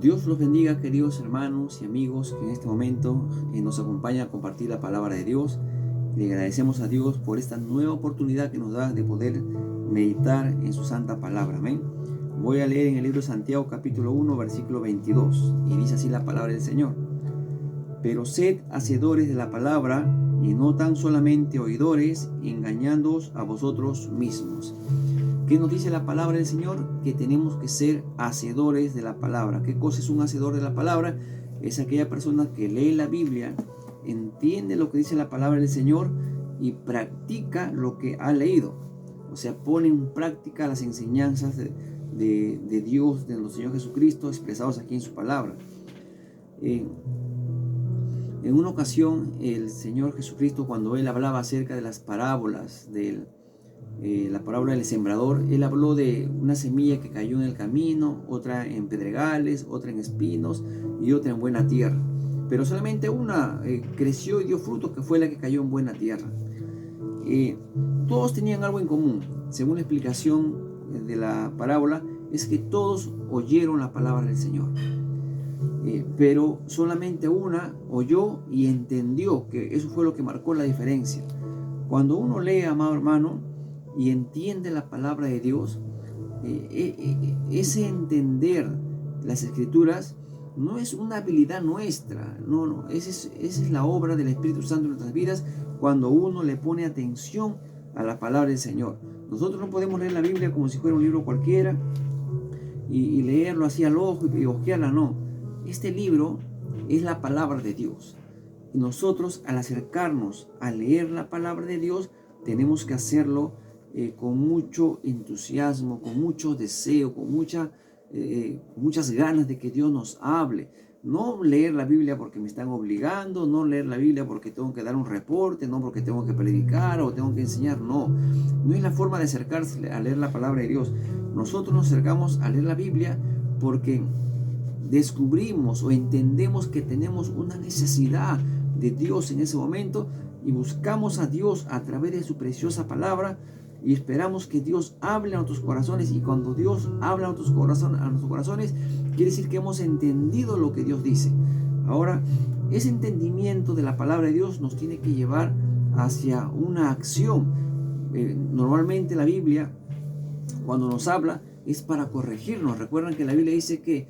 Dios los bendiga, queridos hermanos y amigos que en este momento nos acompañan a compartir la palabra de Dios. Le agradecemos a Dios por esta nueva oportunidad que nos da de poder meditar en su santa palabra. Amén. Voy a leer en el libro de Santiago capítulo 1 versículo 22 y dice así la palabra del Señor: pero sed hacedores de la palabra y no tan solamente oidores, engañándoos a vosotros mismos. ¿Qué nos dice la palabra del Señor? Que tenemos que ser hacedores de la palabra. ¿Qué cosa es un hacedor de la palabra? Es aquella persona que lee la Biblia, entiende lo que dice la palabra del Señor y practica lo que ha leído. O sea, pone en práctica las enseñanzas de Dios, de nuestro Señor Jesucristo, expresados aquí en su palabra. En una ocasión, el Señor Jesucristo, cuando Él hablaba acerca de las parábolas la parábola del sembrador, Él habló de una semilla que cayó en el camino, otra en pedregales, otra en espinos y otra en buena tierra. Pero solamente una creció y dio fruto, que fue la que cayó en buena tierra. Todos tenían algo en común. Según la explicación de la parábola, es que todos oyeron la palabra del Señor. Pero solamente una oyó y entendió, que eso fue lo que marcó la diferencia. Cuando uno lee, amado hermano, y entiende la palabra de Dios, ese entender las escrituras no es una habilidad nuestra, no, esa es la obra del Espíritu Santo en nuestras vidas cuando uno le pone atención a la palabra del Señor. Nosotros no podemos leer la Biblia como si fuera un libro cualquiera y leerlo así al ojo y hojearla, no. Este libro es la palabra de Dios. Y nosotros, al acercarnos a leer la palabra de Dios, tenemos que hacerlo con mucho entusiasmo, con mucho deseo, con muchas ganas de que Dios nos hable. No leer la Biblia porque me están obligando, no leer la Biblia porque tengo que dar un reporte, no porque tengo que predicar o tengo que enseñar, no. No es la forma de acercarse a leer la palabra de Dios. Nosotros nos acercamos a leer la Biblia porque descubrimos o entendemos que tenemos una necesidad de Dios en ese momento y buscamos a Dios a través de su preciosa palabra y esperamos que Dios hable a nuestros corazones. Y cuando Dios habla a nuestros corazones, quiere decir que hemos entendido lo que Dios dice. Ahora, ese entendimiento de la palabra de Dios nos tiene que llevar hacia una acción. Normalmente la Biblia, cuando nos habla, es para corregirnos. Recuerdan que la Biblia dice que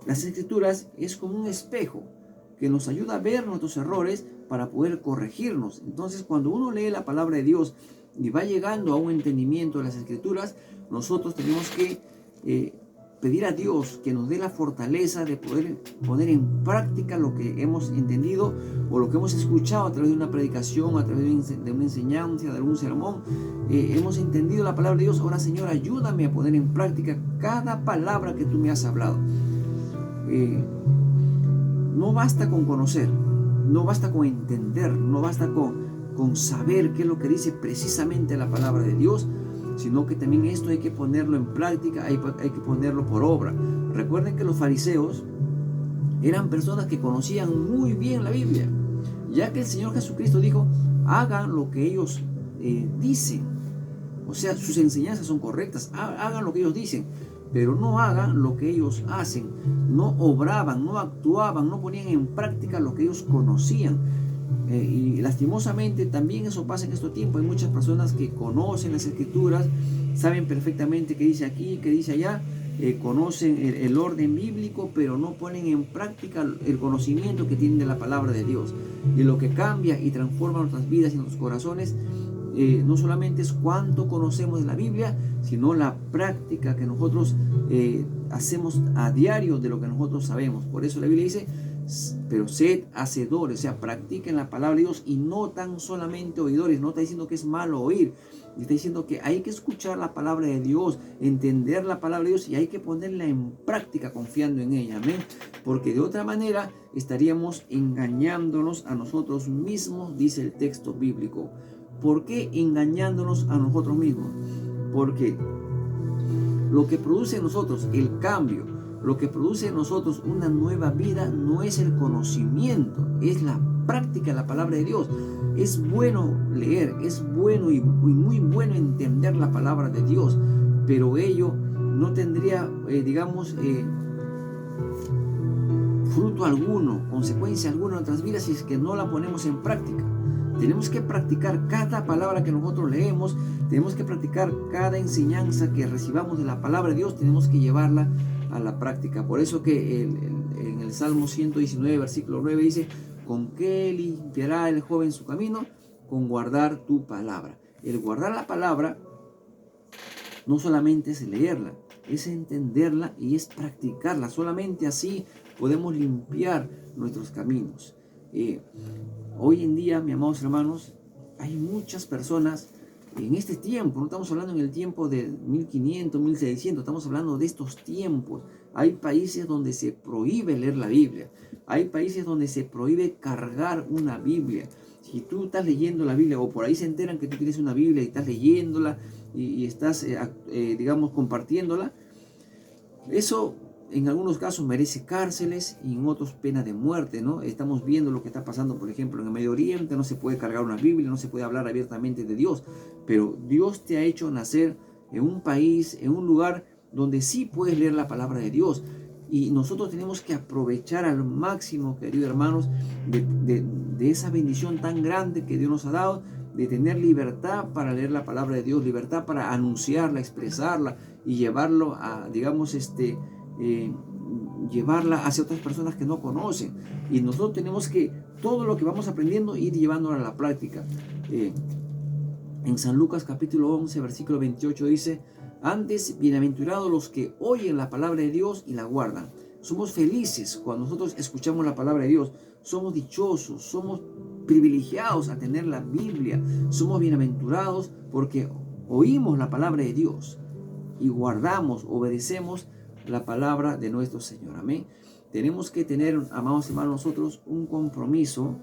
las escrituras es como un espejo que nos ayuda a ver nuestros errores para poder corregirnos. Entonces, cuando uno lee la palabra de Dios y va llegando a un entendimiento de las escrituras, nosotros tenemos que pedir a Dios que nos dé la fortaleza de poder poner en práctica lo que hemos entendido o lo que hemos escuchado a través de una predicación, a través de una enseñanza, de algún sermón. Hemos entendido la palabra de Dios. Ahora, Señor, ayúdame a poner en práctica cada palabra que tú me has hablado. No basta con conocer, no basta con entender, no basta con saber qué es lo que dice precisamente la palabra de Dios, sino que también esto hay que ponerlo en práctica, hay que ponerlo por obra. Recuerden que los fariseos eran personas que conocían muy bien la Biblia, ya que el Señor Jesucristo dijo: hagan lo que ellos dicen. O sea, sus enseñanzas son correctas, hagan lo que ellos dicen, pero no hagan lo que ellos hacen. No obraban, no actuaban, no ponían en práctica lo que ellos conocían. Y lastimosamente también eso pasa en estos tiempos. Hay muchas personas que conocen las escrituras, saben perfectamente qué dice aquí, qué dice allá, conocen el orden bíblico, pero no ponen en práctica el conocimiento que tienen de la palabra de Dios. Y lo que cambia y transforma nuestras vidas y nuestros corazones no solamente es cuánto conocemos de la Biblia, sino la práctica que nosotros hacemos a diario de lo que nosotros sabemos. Por eso la Biblia dice: pero sed hacedores, o sea, practiquen la palabra de Dios y no tan solamente oidores. No está diciendo que es malo oír, está diciendo que hay que escuchar la palabra de Dios, entender la palabra de Dios y hay que ponerla en práctica confiando en ella. Amén. Porque de otra manera estaríamos engañándonos a nosotros mismos, dice el texto bíblico. ¿Por qué engañándonos a nosotros mismos? Porque lo que produce en nosotros el cambio, lo que produce en nosotros una nueva vida, no es el conocimiento, es la práctica de la palabra de Dios. Es bueno leer, es bueno y muy bueno entender la palabra de Dios, pero ello no tendría, fruto alguno, consecuencia alguna en nuestras vidas si es que no la ponemos en práctica. Tenemos que practicar cada palabra que nosotros leemos, tenemos que practicar cada enseñanza que recibamos de la palabra de Dios, tenemos que llevarla a la práctica. Por eso que en el Salmo 119, versículo 9 dice: ¿con qué limpiará el joven su camino? Con guardar tu palabra. El guardar la palabra no solamente es leerla, es entenderla y es practicarla. Solamente así podemos limpiar nuestros caminos. Hoy en día, mis amados hermanos, hay muchas personas en este tiempo, no estamos hablando en el tiempo de 1500, 1600, estamos hablando de estos tiempos. Hay países donde se prohíbe leer la Biblia, hay países donde se prohíbe cargar una Biblia. Si tú estás leyendo la Biblia o por ahí se enteran que tú tienes una Biblia y estás leyéndola y estás, digamos, compartiéndola, eso en algunos casos merece cárceles y en otros pena de muerte, ¿no? Estamos viendo lo que está pasando, por ejemplo, en el Medio Oriente. No se puede cargar una Biblia, no se puede hablar abiertamente de Dios, pero Dios te ha hecho nacer en un país, en un lugar donde sí puedes leer la palabra de Dios. Y nosotros tenemos que aprovechar al máximo, queridos hermanos, de esa bendición tan grande que Dios nos ha dado, de tener libertad para leer la palabra de Dios, libertad para anunciarla, expresarla y llevarlo a, digamos, llevarla hacia otras personas que no conocen. Y nosotros tenemos que, todo lo que vamos aprendiendo, ir llevándolo a la práctica. En San Lucas capítulo 11, versículo 28 dice: antes, bienaventurados los que oyen la palabra de Dios y la guardan. Somos felices cuando nosotros escuchamos la palabra de Dios. Somos dichosos, somos privilegiados a tener la Biblia. Somos bienaventurados porque oímos la palabra de Dios y guardamos, obedecemos la palabra de nuestro Señor. Amén. Tenemos que tener, amados hermanos, nosotros un compromiso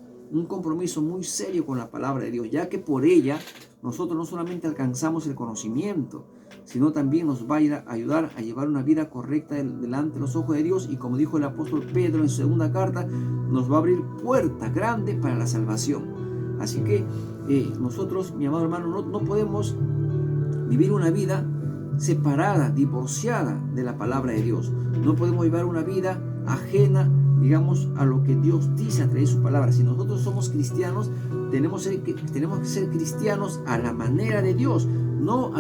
muy serio con la palabra de Dios, ya que por ella nosotros no solamente alcanzamos el conocimiento, sino también nos va a ayudar a llevar una vida correcta delante de los ojos de Dios. Y como dijo el apóstol Pedro en su segunda carta, nos va a abrir puerta grande para la salvación. Así que nosotros, mi amado hermano, no podemos vivir una vida separada, divorciada de la palabra de Dios. No podemos llevar una vida ajena, digamos, a lo que Dios dice a través de su palabra. Si nosotros somos cristianos, tenemos que ser cristianos a la manera de Dios, no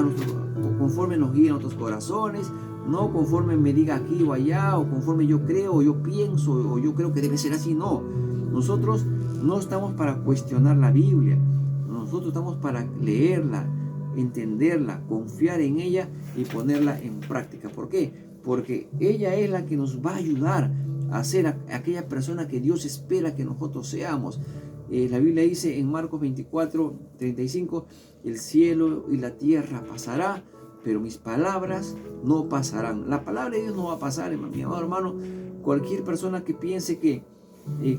conforme nos guíen nuestros corazones, no conforme me diga aquí o allá, o conforme yo creo, o yo pienso, o yo creo que debe ser así. No, nosotros no estamos para cuestionar la Biblia, nosotros estamos para leerla, entenderla, confiar en ella y ponerla en práctica. ¿Por qué? Porque ella es la que nos va a ayudar a ser aquella persona que Dios espera que nosotros seamos. La Biblia dice en Marcos 24, 35: el cielo y la tierra pasará, pero mis palabras no pasarán. La palabra de Dios no va a pasar, mi amado hermano. Cualquier persona que piense que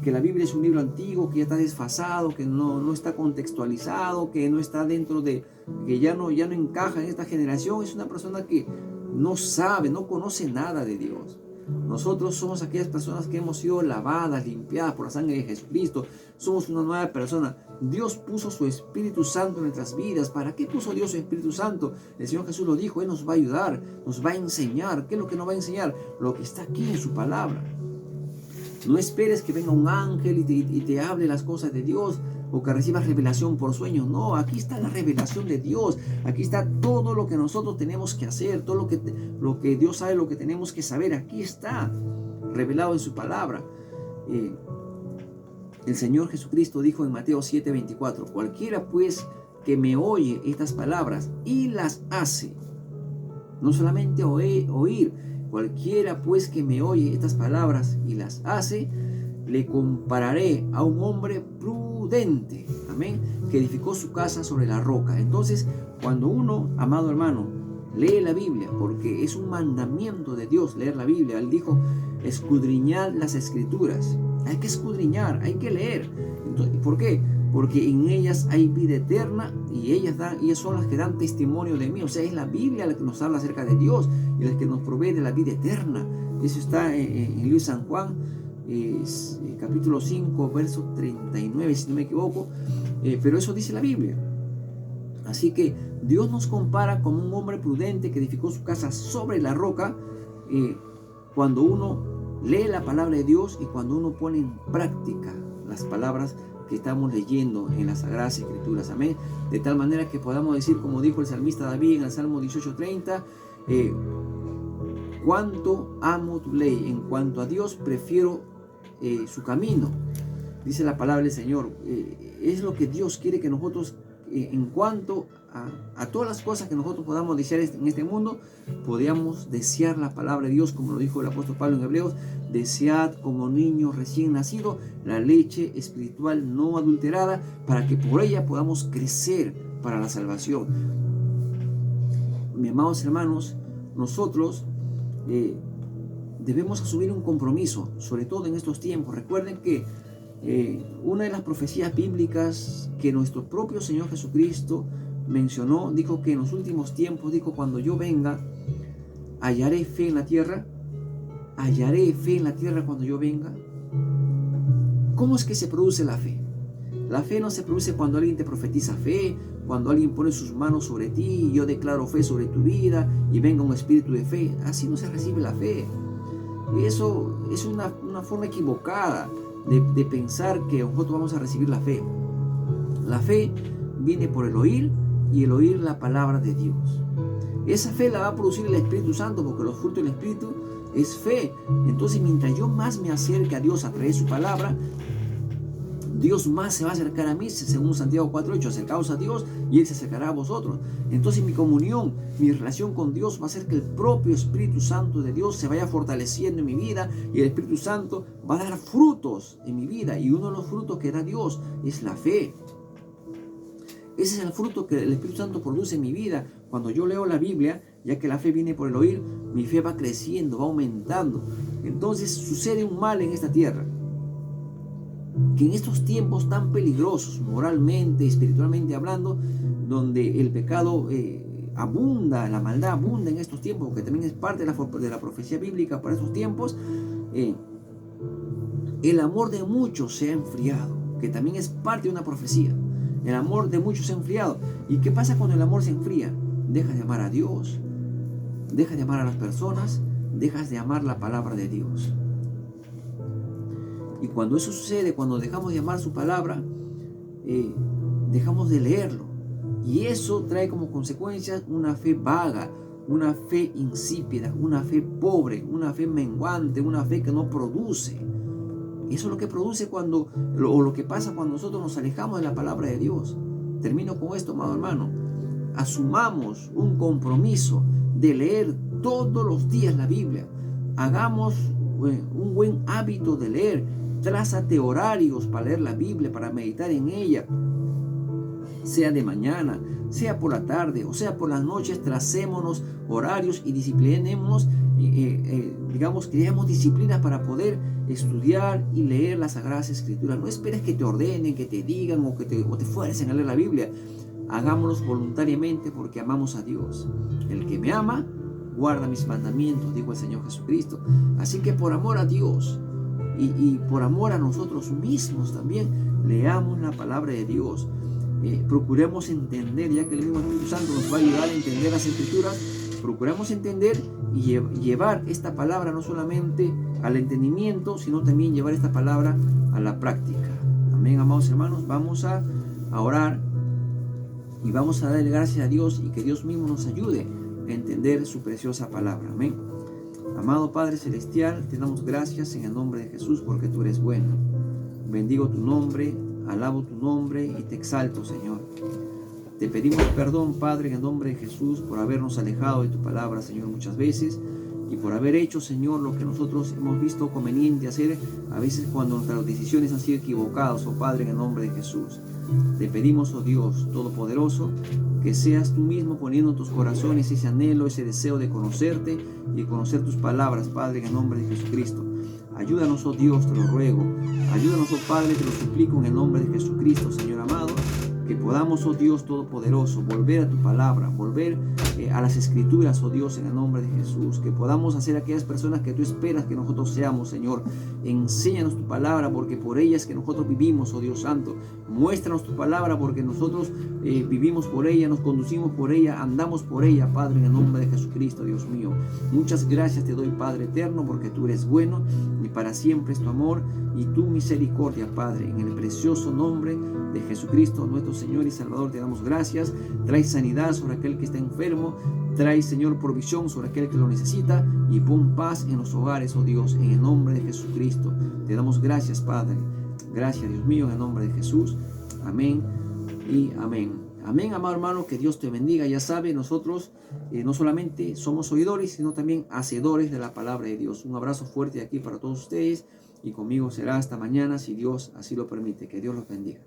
la Biblia es un libro antiguo, que ya está desfasado, que no está contextualizado, que no está dentro de, que ya no encaja en esta generación, es una persona que no sabe, no conoce nada de Dios. Nosotros somos aquellas personas que hemos sido lavadas, limpiadas por la sangre de Jesucristo. Somos una nueva persona. Dios puso su Espíritu Santo en nuestras vidas. ¿Para qué puso Dios su Espíritu Santo? El Señor Jesús lo dijo: Él nos va a ayudar, nos va a enseñar. ¿Qué es lo que nos va a enseñar? Lo que está aquí en su palabra. No esperes que venga un ángel y te hable las cosas de Dios, o que recibas revelación por sueños. No, aquí está la revelación de Dios. Aquí está todo lo que nosotros tenemos que hacer, todo lo que Dios sabe, lo que tenemos que saber. Aquí está revelado en su palabra. El Señor Jesucristo dijo en Mateo 7:24: cualquiera pues que me oye estas palabras y las hace. No solamente oír. Cualquiera pues que me oye estas palabras y las hace, le compararé a un hombre prudente, amén, que edificó su casa sobre la roca. Entonces, cuando uno, amado hermano, lee la Biblia, porque es un mandamiento de Dios leer la Biblia. Él dijo: escudriñad las Escrituras. Hay que escudriñar, hay que leer. Entonces, ¿por qué? Porque en ellas hay vida eterna y ellas son las que dan testimonio de mí. O sea, es la Biblia la que nos habla acerca de Dios y la que nos provee de la vida eterna. Eso está en el libro de San Juan, capítulo 5, verso 39, si no me equivoco. Pero eso dice la Biblia. Así que Dios nos compara como un hombre prudente que edificó su casa sobre la roca. Cuando uno lee la palabra de Dios y cuando uno pone en práctica las palabras que estamos leyendo en las Sagradas Escrituras, amén, de tal manera que podamos decir, como dijo el salmista David en el Salmo 18:30, cuánto amo tu ley, en cuanto a Dios prefiero su camino, dice la palabra del Señor. Es lo que Dios quiere que nosotros, en cuanto a todas las cosas que nosotros podamos desear en este mundo, podamos desear la palabra de Dios, como lo dijo el apóstol Pablo en Hebreos: desead como niño recién nacido la leche espiritual no adulterada, para que por ella podamos crecer para la salvación. Mis amados hermanos, nosotros debemos asumir un compromiso, sobre todo en estos tiempos. Recuerden que una de las profecías bíblicas que nuestro propio Señor Jesucristo mencionó, dijo que en los últimos tiempos, dijo: cuando yo venga, hallaré fe en la tierra. Hallaré fe en la tierra cuando yo venga. ¿Cómo es que se produce la fe? La fe no se produce cuando alguien te profetiza fe, cuando alguien pone sus manos sobre ti y yo declaro fe sobre tu vida y venga un espíritu de fe. Así no se recibe la fe. Eso es una forma equivocada de pensar que nosotros vamos a recibir la fe. La fe viene por el oír, y el oír la palabra de Dios. Esa fe la va a producir el Espíritu Santo, porque los frutos del Espíritu es fe. Entonces, mientras yo más me acerque a Dios a través de su palabra, Dios más se va a acercar a mí, según Santiago 4:8, acercaos a Dios y Él se acercará a vosotros. Entonces mi comunión, mi relación con Dios va a hacer que el propio Espíritu Santo de Dios se vaya fortaleciendo en mi vida, y el Espíritu Santo va a dar frutos en mi vida, y uno de los frutos que da Dios es la fe. Ese es el fruto que el Espíritu Santo produce en mi vida. Cuando yo leo la Biblia, ya que la fe viene por el oír, mi fe va creciendo, va aumentando. Entonces sucede un mal en esta tierra, que en estos tiempos tan peligrosos, moralmente, espiritualmente hablando, donde el pecado abunda, la maldad abunda en estos tiempos, porque también es parte de la profecía bíblica para estos tiempos, el amor de muchos se ha enfriado, que también es parte de una profecía. El amor de muchos se ha enfriado. ¿Y qué pasa cuando el amor se enfría? Dejas de amar a Dios, dejas de amar a las personas, dejas de amar la palabra de Dios. Y cuando eso sucede, cuando dejamos de amar su palabra, dejamos de leerlo. Y eso trae como consecuencia una fe vaga, una fe insípida, una fe pobre, una fe menguante, una fe que no produce. Eso es lo que produce lo que pasa cuando nosotros nos alejamos de la palabra de Dios. Termino con esto, amado hermano. Asumamos un compromiso de leer todos los días la Biblia. Hagamos un buen hábito de leer. Trázate horarios para leer la Biblia, para meditar en ella. Sea de mañana, sea por la tarde o sea por las noches, tracémonos horarios y disciplinémonos, creemos disciplinas para poder estudiar y leer las Sagradas Escrituras. No esperes que te ordenen, que te digan o te fuercen a leer la Biblia. Hagámonos voluntariamente porque amamos a Dios. El que me ama, guarda mis mandamientos, dijo el Señor Jesucristo. Así que por amor a Dios y por amor a nosotros mismos también, leamos la palabra de Dios. Procuremos entender, ya que el mismo Espíritu Santo nos va a ayudar a entender las Escrituras. Procuramos entender y llevar esta palabra no solamente al entendimiento, sino también llevar esta palabra a la práctica. Amén, amados hermanos. Vamos a orar y vamos a darle gracias a Dios, y que Dios mismo nos ayude a entender su preciosa palabra. Amén. Amado Padre Celestial, te damos gracias en el nombre de Jesús, porque tú eres bueno. Bendigo tu nombre, alabo tu nombre y te exalto, Señor. Te pedimos perdón, Padre, en el nombre de Jesús, por habernos alejado de tu palabra, Señor, muchas veces, y por haber hecho, Señor, lo que nosotros hemos visto conveniente hacer, a veces cuando nuestras decisiones han sido equivocadas, oh Padre, en el nombre de Jesús. Te pedimos, oh Dios Todopoderoso, que seas tú mismo poniendo en tus corazones ese anhelo, ese deseo de conocerte y de conocer tus palabras, Padre, en el nombre de Jesucristo. Ayúdanos, oh Dios, te lo ruego. Ayúdanos, oh Padre, te lo suplico en el nombre de Jesucristo, Señor amado, que podamos, oh Dios Todopoderoso, volver a tu palabra, volver a las Escrituras, oh Dios, en el nombre de Jesús. Que podamos hacer aquellas personas que tú esperas que nosotros seamos, Señor. Enséñanos tu palabra, porque por ella es que nosotros vivimos, oh Dios Santo. Muéstranos tu palabra, porque nosotros vivimos por ella, nos conducimos por ella, andamos por ella, Padre, en el nombre de Jesucristo, Dios mío. Muchas gracias te doy, Padre eterno, porque tú eres bueno y para siempre es tu amor y tu misericordia, Padre. En el precioso nombre de Jesucristo, nuestro Señor y Salvador, te damos gracias. Trae sanidad sobre aquel que está enfermo. Trae, Señor, provisión sobre aquel que lo necesita, y pon paz en los hogares, oh Dios, en el nombre de Jesucristo. Te damos gracias, Padre. Gracias, Dios mío, en el nombre de Jesús. Amén y amén. Amén, amado hermano, que Dios te bendiga. Ya sabe, nosotros no solamente somos oidores, sino también hacedores de la palabra de Dios. Un abrazo fuerte aquí para todos ustedes, y conmigo será hasta mañana, si Dios así lo permite. Que Dios los bendiga.